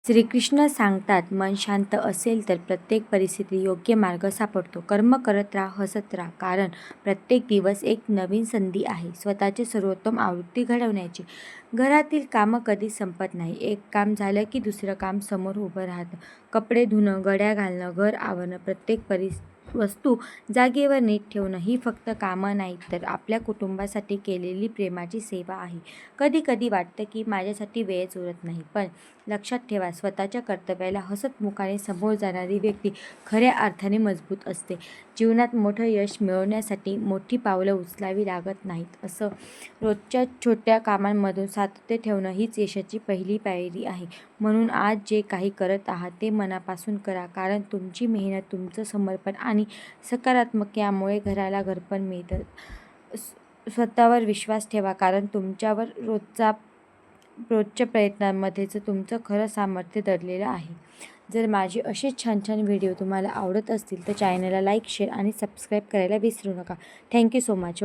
श्रीकृष्ण सांगतात, मन शांत असेल तर प्रत्येक परिस्थितीत योग्य मार्ग सापडतो. कर्म करत राहा, हसत राहा, कारण प्रत्येक दिवस एक नवीन संधी आहे स्वतःची सर्वोत्तम आवृत्ती घडवण्याची. घरातील कामं कधी संपत नाही. एक काम झालं की दुसरं काम समोर उभं राहतं. कपडे धुणं, घड्या घालणं, घर आवरणं, प्रत्येक वस्तू जागेवर नीट ठेवणं ही फक्त कामं नाहीत, तर आपल्या कुटुंबासाठी केलेली प्रेमाची सेवा आहे. कधी कधी वाटतं की माझ्यासाठी वेळच उरत नाही, पण लक्षात ठेवा, स्वतःच्या कर्तव्याला हसतमुखाने समोर जाणारी व्यक्ती खऱ्या अर्थाने मजबूत असते. जीवनात मोठं यश मिळवण्यासाठी मोठी पावलं उचलावी लागत नाहीत. रोजच्या छोट्या कामांमधून सातत्य ठेवणं हीच यशाची पहिली पायरी आहे. म्हणून आज जे काही करत आहात ते मनापासून करा, कारण तुमची मेहनत, तुमचं समर्पण आणि सकारात्मक यामुळे घराला घरपण मिळतं. स्वतःवर विश्वास ठेवा, कारण तुमच्यावर रोजच्या प्रयत्नांमध्येच तुमचं खरं सामर्थ्य दडलेलं आहे. जर माझे असे छान छान व्हिडिओ तुम्हाला आवडत असतील तर चॅनलला लाईक, शेअर आणि सबस्क्राईब करायला विसरू नका. Thank you so much.